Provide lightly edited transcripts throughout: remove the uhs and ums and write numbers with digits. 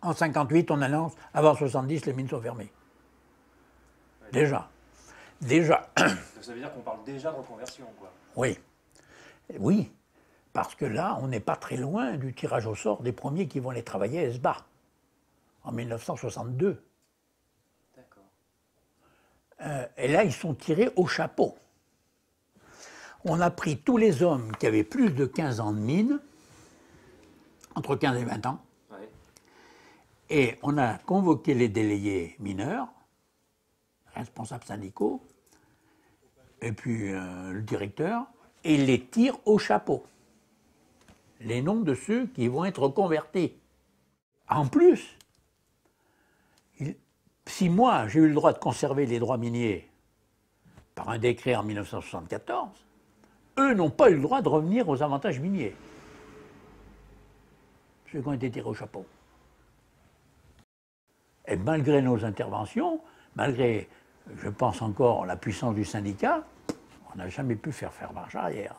En 58, on annonce, avant 70, les mines sont fermées. Ouais. Déjà. Déjà. Donc ça veut dire qu'on parle déjà de reconversion, quoi. Oui. Oui. Parce que là, on n'est pas très loin du tirage au sort des premiers qui vont aller travailler à Esba, en 1962. D'accord. Et là, ils sont tirés au chapeau. On a pris tous les hommes qui avaient plus de 15 ans de mine, entre 15 et 20 ans, ouais. Et on a convoqué les délégués mineurs, responsables syndicaux, et puis le directeur, et ils les tirent au chapeau. Les noms de ceux qui vont être reconvertis. En plus, si moi j'ai eu le droit de conserver les droits miniers par un décret en 1974, eux n'ont pas eu le droit de revenir aux avantages miniers. Ceux qui ont été tirés au chapeau. Et malgré nos interventions, malgré, je pense encore, la puissance du syndicat, on n'a jamais pu faire marche arrière.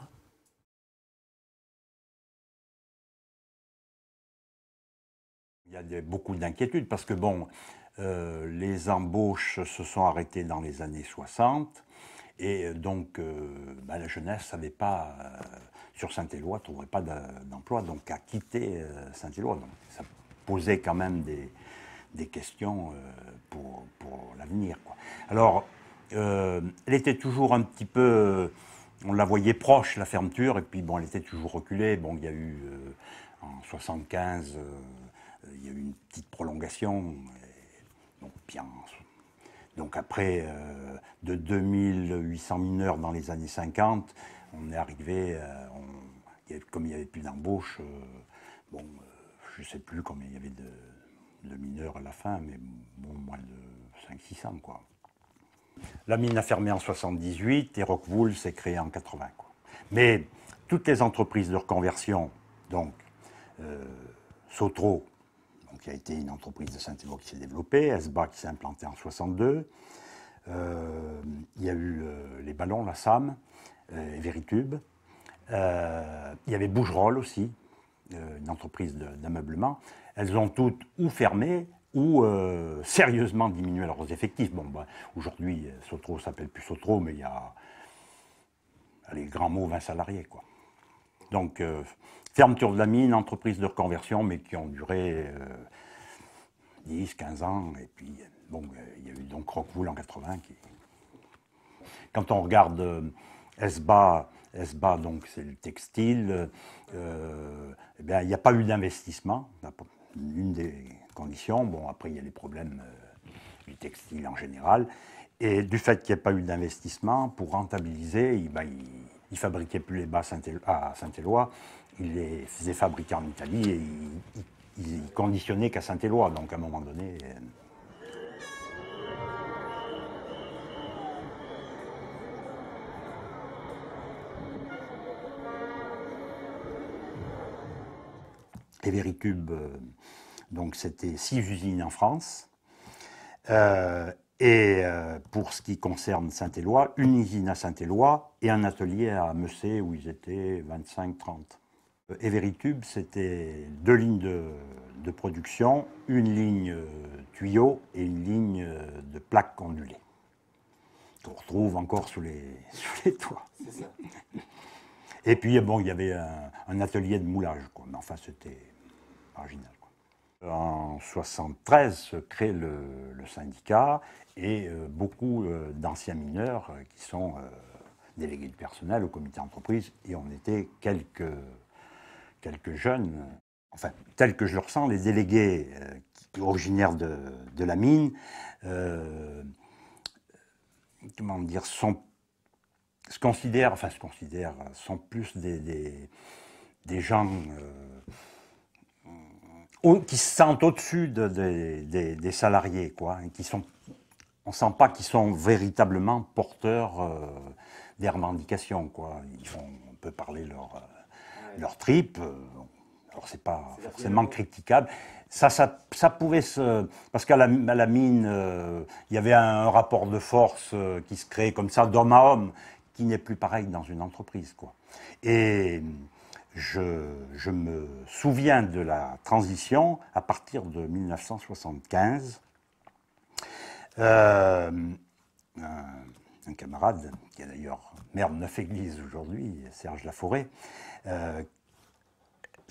Il y a beaucoup d'inquiétudes parce que, bon, les embauches se sont arrêtées dans les années 60 et donc la jeunesse ne savait pas, sur Saint-Éloi, ne trouverait pas d'emploi, donc a quitté Saint-Éloi. Donc ça posait quand même des questions pour l'avenir. Alors, elle était toujours un petit peu, on la voyait proche, la fermeture, et puis bon, elle était toujours reculée. Bon, il y a eu en 75, il y a eu une petite prolongation. Donc après, de 2800 mineurs dans les années 50, on est arrivé, comme il n'y avait plus d'embauche, je ne sais plus combien il y avait de mineurs à la fin, mais bon, moins de 500-600, quoi. La mine a fermé en 78 et Rockwool s'est créé en 80, quoi. Mais toutes les entreprises de reconversion, donc Sotro, qui a été une entreprise de Saint-Éloi qui s'est développée, Esba qui s'est implantée en 62, il y a eu les ballons, la SAM, et Veritube, il y avait Bougerolles aussi, une entreprise d'ameublement. Elles ont toutes ou fermé ou sérieusement diminué leurs effectifs. Bon, aujourd'hui, Sotro ne s'appelle plus Sotro, mais il y a, les grands mots, 20 salariés, quoi. Donc, fermeture de la mine, entreprise de reconversion, mais qui ont duré 10, 15 ans. Et puis, bon, il y a eu donc Rockwool en 80. Quand on regarde Esba, donc c'est le textile, eh bien, il n'y a pas eu d'investissement, une des conditions. Bon, après, il y a les problèmes du textile en général. Et du fait qu'il n'y ait pas eu d'investissement, pour rentabiliser, il ne fabriquait plus les bas à Saint-Éloi, il les faisait fabriquer en Italie et il conditionnait qu'à Saint-Éloi. Donc à un moment donné... Et Veritube, donc c'était 6 usines en France. Pour ce qui concerne Saint-Éloi, une usine à Saint-Éloi et un atelier à Messé où ils étaient 25-30. Et Veritube, c'était 2 lignes de production, une ligne tuyau et une ligne de plaques ondulées, qu'on retrouve encore sous les toits. C'est ça. Et puis, bon, il y avait un atelier de moulage, quoi. Mais enfin, c'était marginal, quoi. En 1973 se crée le syndicat et beaucoup d'anciens mineurs qui sont délégués du personnel au comité d'entreprise, et on était quelques jeunes, enfin, tels que je le ressens, les délégués originaires de la mine, comment dire, sont plus des gens qui se sentent au-dessus des salariés, quoi, et on ne sent pas qu'ils sont véritablement porteurs des revendications, quoi. On peut parler leur tripes, alors c'est pas forcément critiquable. Ça pouvait se... Parce qu'à la mine, il y avait un rapport de force qui se créait comme ça, d'homme à homme, qui n'est plus pareil dans une entreprise, quoi. Et je me souviens de la transition à partir de 1975. Un camarade, qui est d'ailleurs maire de Neuf-Église aujourd'hui, Serge Laforêt,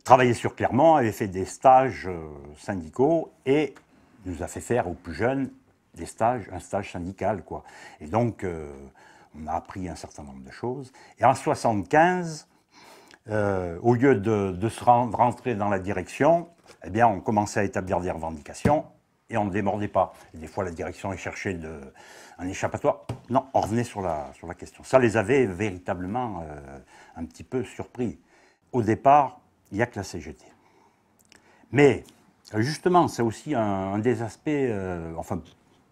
travaillait sur Clermont, avait fait des stages syndicaux et nous a fait faire aux plus jeunes un stage syndical, quoi. Et donc, on a appris un certain nombre de choses. Et en 1975, au lieu de se rentrer dans la direction, eh bien, on commençait à établir des revendications et on ne démordait pas. Et des fois, la direction cherchait un échappatoire. Non, on revenait sur la question. Ça les avait véritablement un petit peu surpris. Au départ, il n'y a que la CGT. Mais, justement, c'est aussi un des aspects, enfin,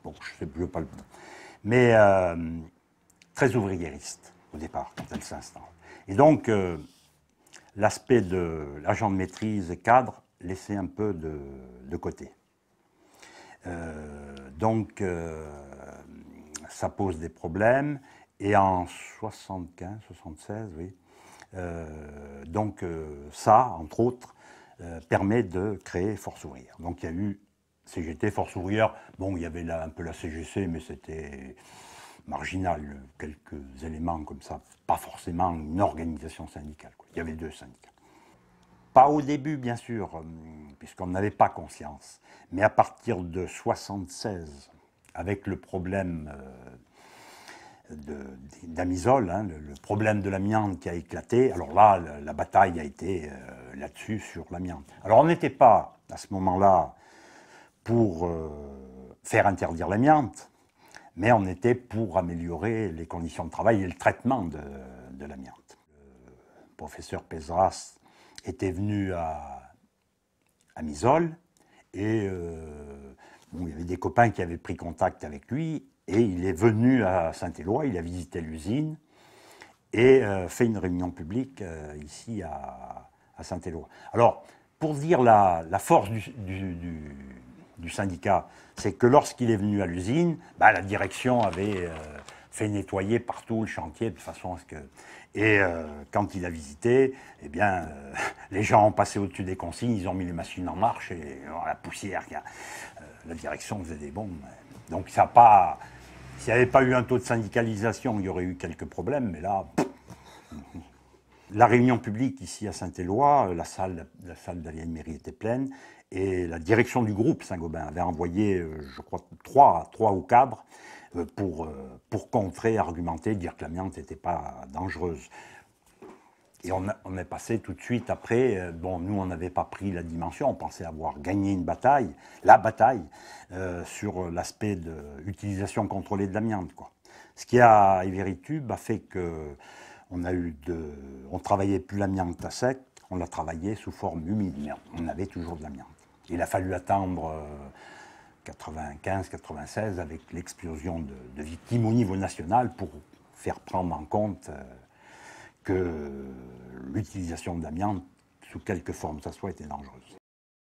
bon, je ne veux pas le... Mais très ouvriériste, au départ, quand elle s'installe. Et donc, l'aspect de l'agent de maîtrise et cadre laissé un peu de côté. Donc, ça pose des problèmes. Et en 75, 76, oui. Donc, ça, entre autres, permet de créer Force ouvrière. Donc, il y a eu CGT, Force ouvrière. Bon, il y avait là un peu la CGC, mais c'était marginal, quelques éléments comme ça, pas forcément une organisation syndicale, quoi. Il y avait 2 syndicats. Pas au début, bien sûr, puisqu'on n'avait pas conscience, mais à partir de 1976, avec le problème d'Amisol, hein, le problème de l'amiante qui a éclaté, alors là, la bataille a été là-dessus, sur l'amiante. Alors on n'était pas, à ce moment-là, pour faire interdire l'amiante, mais on était pour améliorer les conditions de travail et le traitement de l'amiante. Le professeur Pézeras était venu à Misol et bon, il y avait des copains qui avaient pris contact avec lui et il est venu à Saint-Éloi, il a visité l'usine et fait une réunion publique ici à Saint-Éloi. Alors, pour dire la force du syndicat, c'est que lorsqu'il est venu à l'usine, bah, la direction avait fait nettoyer partout le chantier de façon à ce que... Et quand il a visité, eh bien, les gens ont passé au-dessus des consignes, ils ont mis les machines en marche et la poussière, la direction faisait des bombes. Donc ça n'a pas... S'il n'y avait pas eu un taux de syndicalisation, il y aurait eu quelques problèmes, mais là... La réunion publique ici à Saint-Éloi, la salle de la vieille mairie était pleine, et la direction du groupe Saint-Gobain avait envoyé, je crois, trois ou cadres pour contrer, argumenter, dire que l'amiante n'était pas dangereuse. Et on est passé tout de suite après, bon, nous on n'avait pas pris la dimension, on pensait avoir gagné une bataille, la bataille, sur l'aspect de l'utilisation contrôlée de l'amiante, quoi. Ce qui à Everitube a fait que on travaillait plus l'amiante à sec, on l'a travaillé sous forme humide, mais on avait toujours de l'amiante. Il a fallu attendre 95-96 avec l'explosion de victimes au niveau national pour faire prendre en compte que l'utilisation de l'amiante, sous quelque forme que ce soit, était dangereuse.